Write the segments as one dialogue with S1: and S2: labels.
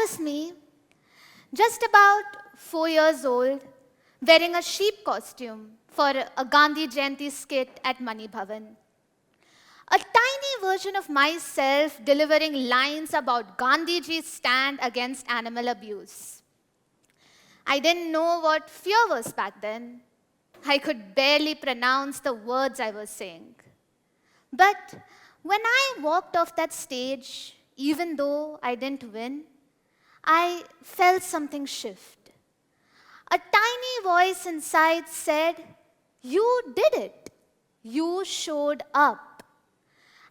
S1: was me, just about 4 years old, wearing a sheep costume for a Gandhi Jayanti skit at Mani Bhavan. A tiny version of myself delivering lines about Gandhiji's stand against animal abuse. I didn't know what fear was back then. I could barely pronounce the words I was saying. But when I walked off that stage, even though I didn't win, I felt something shift. A tiny voice inside said, "You did it. You showed up."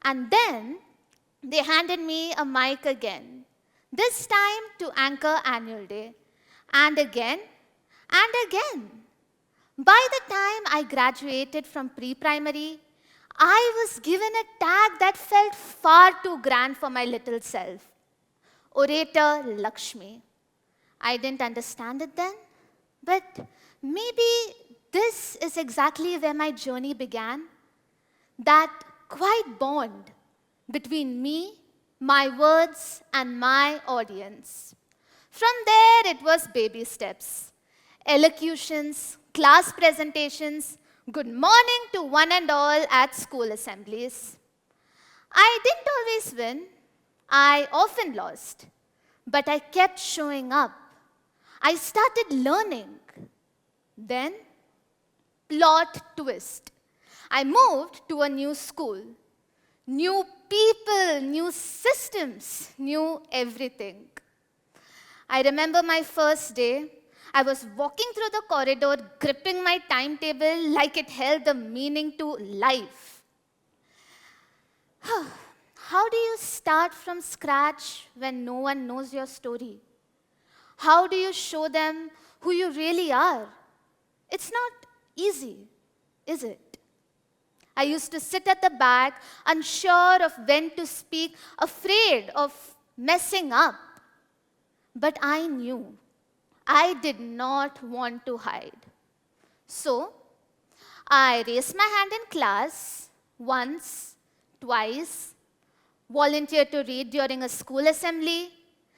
S1: And then they handed me a mic again, this time to anchor Annual Day, and again, and again. By the time I graduated from pre-primary, I was given a tag that felt far too grand for my little self. Orator Lakshmi. I didn't understand it then, but maybe this is exactly where my journey began. That quiet bond between me, my words, and my audience. From there, it was baby steps, elocutions, class presentations, good morning to one and all at school assemblies. I didn't always win. I often lost. But I kept showing up. I started learning. Then, plot twist. I moved to a new school. New people, new systems, new everything. I remember my first day. I was walking through the corridor, gripping my timetable like it held the meaning to life. How do you start from scratch when no one knows your story? How do you show them who you really are? It's not easy, is it? I used to sit at the back, unsure of when to speak, afraid of messing up. But I knew I did not want to hide. So, I raised my hand in class once, twice, volunteered to read during a school assembly,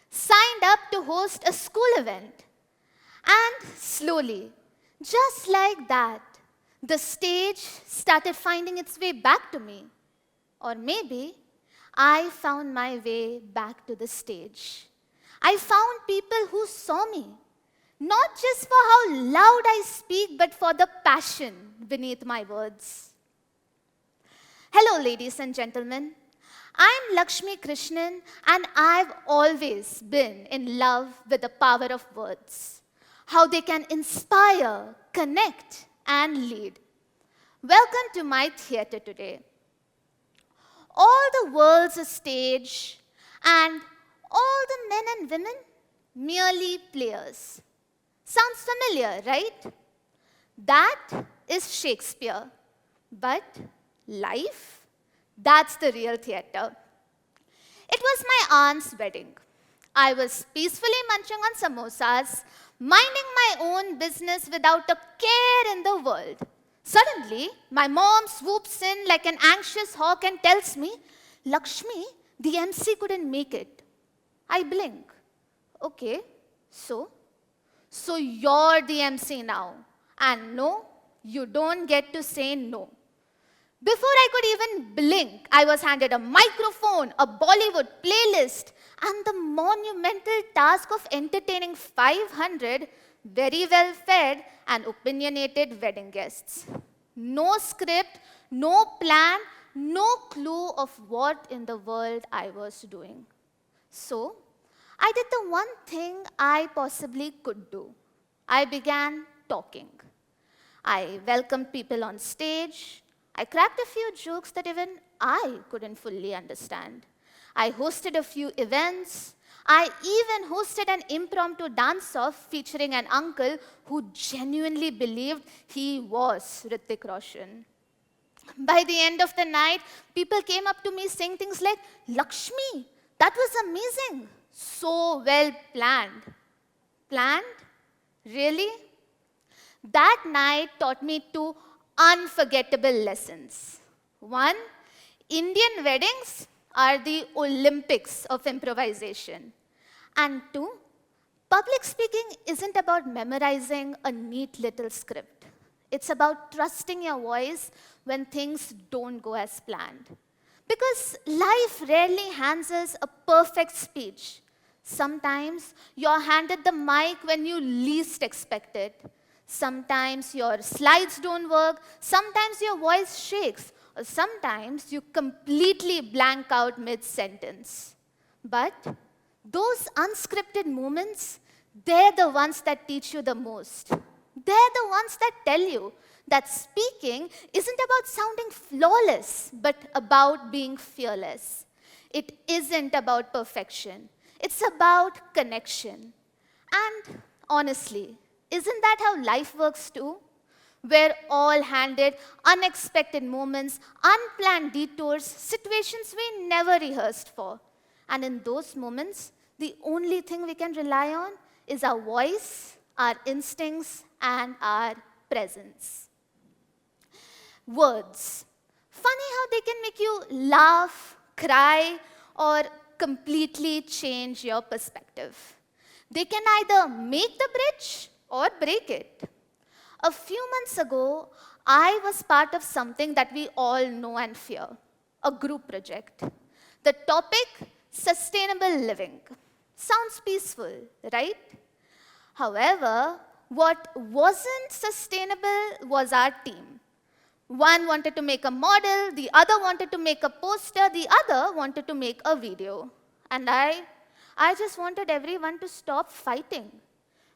S1: signed up to host a school event. And slowly, just like that, the stage started finding its way back to me. Or maybe I found my way back to the stage. I found people who saw me, not just for how loud I speak, but for the passion beneath my words. Hello, ladies and gentlemen. I'm Lakshmi Krishnan, and I've always been in love with the power of words, how they can inspire, connect, and lead. Welcome to my theater today. All the world's a stage, and all the men and women merely players. Sounds familiar, right? That is Shakespeare. But life, that's the real theater. It was my aunt's wedding. I was peacefully munching on samosas, minding my own business without a care in the world. Suddenly, my mom swoops in like an anxious hawk and tells me, "Lakshmi, the MC couldn't make it." I blink. Okay, so you're the MC now. And no, you don't get to say no. Before I could even blink, I was handed a microphone, a Bollywood playlist, and the monumental task of entertaining 500 very well-fed and opinionated wedding guests. No script, no plan, no clue of what in the world I was doing. So, I did the one thing I possibly could do. I began talking. I welcomed people on stage. I cracked a few jokes that even I couldn't fully understand. I hosted a few events. I even hosted an impromptu dance-off featuring an uncle who genuinely believed he was Hrithik Roshan. By the end of the night, people came up to me saying things like, "Lakshmi, that was amazing. So well planned." Planned? Really? That night taught me two unforgettable lessons. One, Indian weddings are the Olympics of improvisation. And two, public speaking isn't about memorizing a neat little script. It's about trusting your voice when things don't go as planned. Because life rarely hands us a perfect speech. Sometimes you're handed the mic when you least expect it. Sometimes your slides don't work. Sometimes your voice shakes. Or sometimes you completely blank out mid-sentence. But those unscripted moments, they're the ones that teach you the most. They're the ones that tell you that speaking isn't about sounding flawless, but about being fearless. It isn't about perfection. It's about connection. And honestly, isn't that how life works too? We're all handed unexpected moments, unplanned detours, situations we never rehearsed for. And in those moments, the only thing we can rely on is our voice, our instincts, and our presence. Words. Funny how they can make you laugh, cry, or completely change your perspective. They can either make the bridge or break it. A few months ago, I was part of something that we all know and fear, a group project. The topic, sustainable living. Sounds peaceful, right? However, what wasn't sustainable was our team. One wanted to make a model, the other wanted to make a poster, the other wanted to make a video. And I just wanted everyone to stop fighting.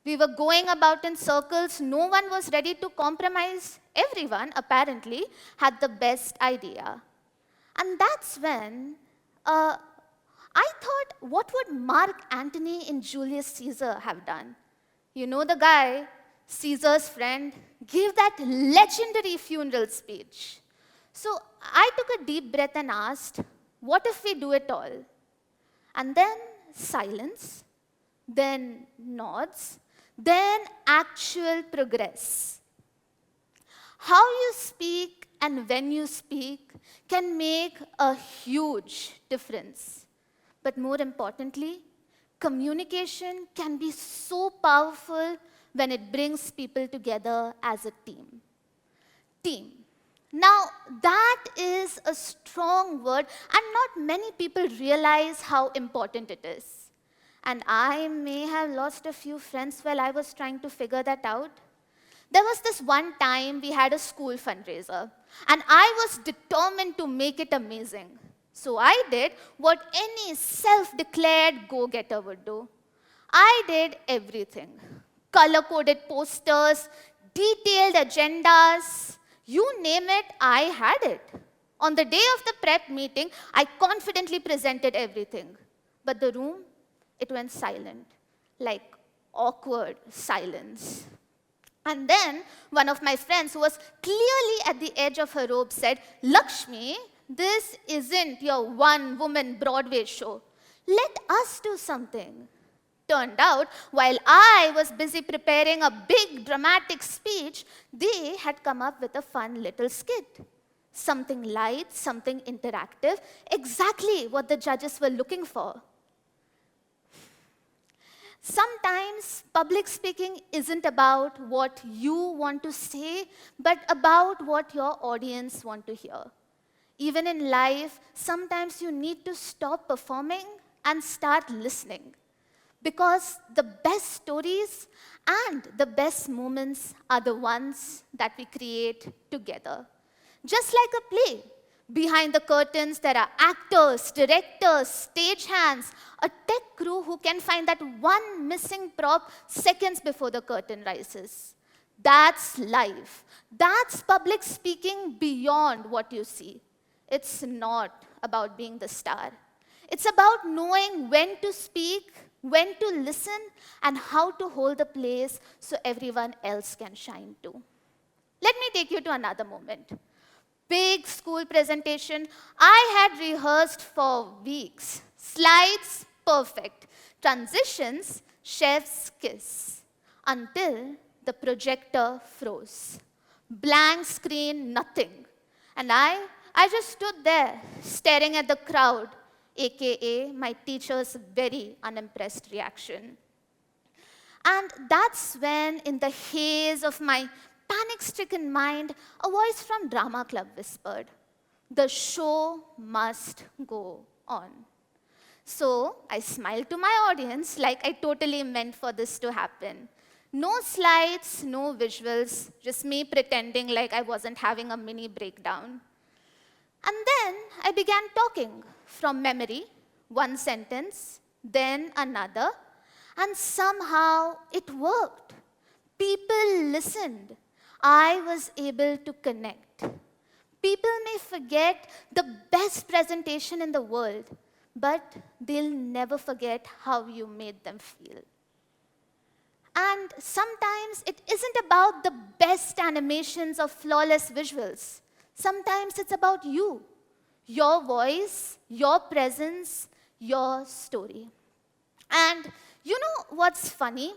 S1: We were going about in circles, no one was ready to compromise. Everyone, apparently, had the best idea. And that's when I thought, what would Mark Antony in Julius Caesar have done? You know the guy, Caesar's friend, gave that legendary funeral speech. So I took a deep breath and asked, what if we do it all? And then silence, then nods, then actual progress. How you speak and when you speak can make a huge difference. But more importantly, communication can be so powerful when it brings people together as a team. Team. Now, that is a strong word, and not many people realize how important it is. And I may have lost a few friends while I was trying to figure that out. There was this one time we had a school fundraiser, and I was determined to make it amazing. So I did what any self-declared go-getter would do. I did everything. Color-coded posters, detailed agendas, you name it, I had it. On the day of the prep meeting, I confidently presented everything. But the room, it went silent, like awkward silence. And then one of my friends, who was clearly at the edge of her robe, said, Lakshmi, this isn't your one-woman Broadway show. Let us do something. Turned out, while I was busy preparing a big dramatic speech, they had come up with a fun little skit. Something light, something interactive, exactly what the judges were looking for. Sometimes public speaking isn't about what you want to say, but about what your audience want to hear. Even in life, sometimes you need to stop performing and start listening. Because the best stories and the best moments are the ones that we create together. Just like a play, behind the curtains there are actors, directors, stagehands, a tech crew who can find that one missing prop seconds before the curtain rises. That's life. That's public speaking beyond what you see. It's not about being the star. It's about knowing when to speak, when to listen, and how to hold the place so everyone else can shine too. Let me take you to another moment. Big school presentation. I had rehearsed for weeks. Slides, perfect. Transitions, chef's kiss. Until the projector froze. Blank screen, nothing. And I just stood there, staring at the crowd, aka my teacher's very unimpressed reaction. And that's when, in the haze of my panic-stricken mind, a voice from drama club whispered, "The show must go on." So I smiled to my audience like I totally meant for this to happen. No slides, no visuals, just me pretending like I wasn't having a mini breakdown. And then I began talking from memory, one sentence, then another, and somehow it worked. People listened. I was able to connect. People may forget the best presentation in the world, but they'll never forget how you made them feel. And sometimes it isn't about the best animations or flawless visuals. Sometimes it's about you, your voice, your presence, your story. And you know what's funny?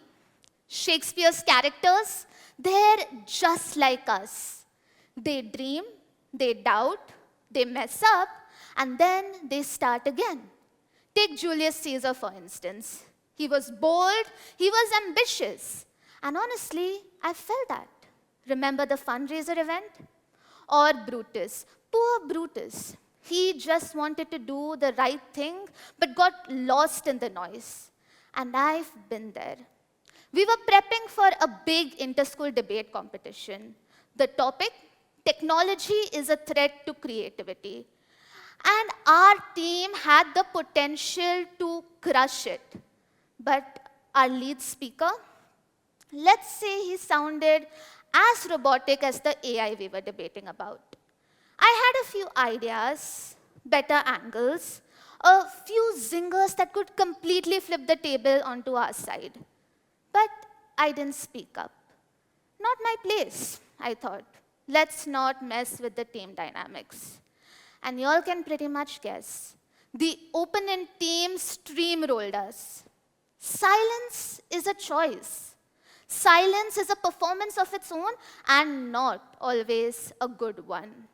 S1: Shakespeare's characters, they're just like us. They dream, they doubt, they mess up, and then they start again. Take Julius Caesar, for instance. He was bold, he was ambitious. And honestly, I felt that. Remember the fundraiser event? Or Brutus. Poor Brutus. He just wanted to do the right thing, but got lost in the noise. And I've been there. We were prepping for a big inter-school debate competition. The topic, technology is a threat to creativity. And our team had the potential to crush it. But our lead speaker, let's say he sounded as robotic as the AI we were debating about. I had a few ideas, better angles, a few zingers that could completely flip the table onto our side. But I didn't speak up. Not my place, I thought. Let's not mess with the team dynamics. And y'all can pretty much guess. The opponent team steamrolled us. Silence is a choice. Silence is a performance of its own and not always a good one.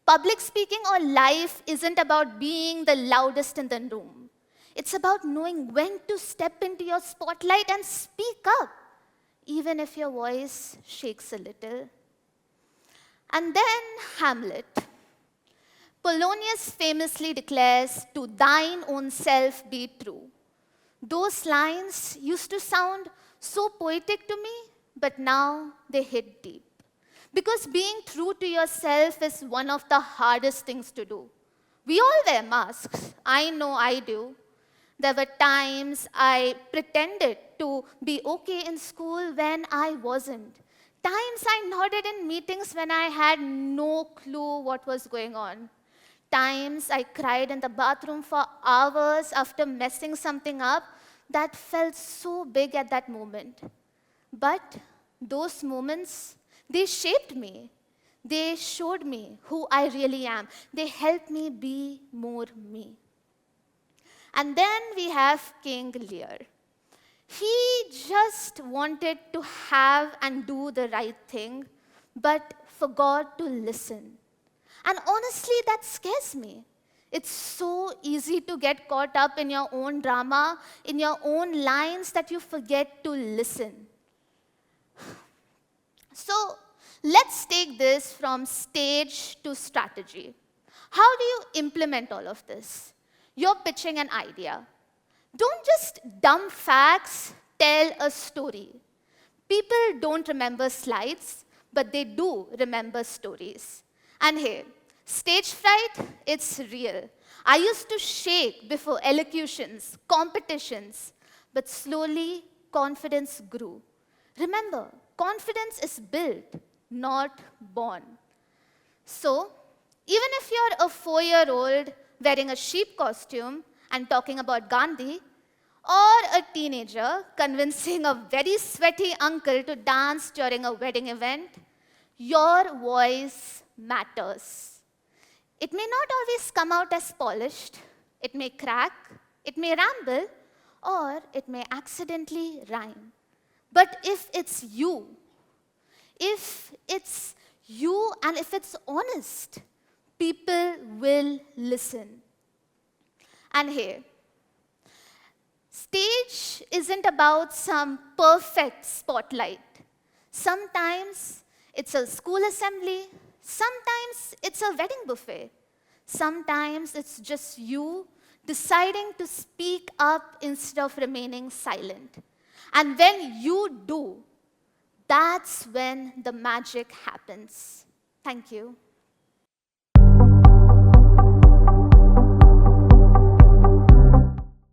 S1: Public speaking or life isn't about being the loudest in the room. It's about knowing when to step into your spotlight and speak up, even if your voice shakes a little. And then Hamlet. Polonius famously declares, "To thine own self be true." Those lines used to sound so poetic to me, but now they hit deep. Because being true to yourself is one of the hardest things to do. We all wear masks. I know I do. There were times I pretended to be okay in school when I wasn't. Times I nodded in meetings when I had no clue what was going on. Times I cried in the bathroom for hours after messing something up that felt so big at that moment. But those moments, they shaped me. They showed me who I really am. They helped me be more me. And then we have King Lear. He just wanted to have and do the right thing, but forgot to listen. And honestly, that scares me. It's so easy to get caught up in your own drama, in your own lines, that you forget to listen. So let's take this from stage to strategy. How do you implement all of this? You're pitching an idea. Don't just dump facts, tell a story. People don't remember slides, but they do remember stories. And hey, stage fright, it's real. I used to shake before elocutions, competitions, but slowly confidence grew. Remember, confidence is built, not born. So, even if you're a 4-year-old wearing a sheep costume and talking about Gandhi, or a teenager convincing a very sweaty uncle to dance during a wedding event, your voice matters. It may not always come out as polished. It may crack, it may ramble, or it may accidentally rhyme. But if it's you and if it's honest, people will listen. And hey, stage isn't about some perfect spotlight. Sometimes it's a school assembly, sometimes it's a wedding buffet, sometimes it's just you deciding to speak up instead of remaining silent. And when you do, that's when the magic happens. Thank you.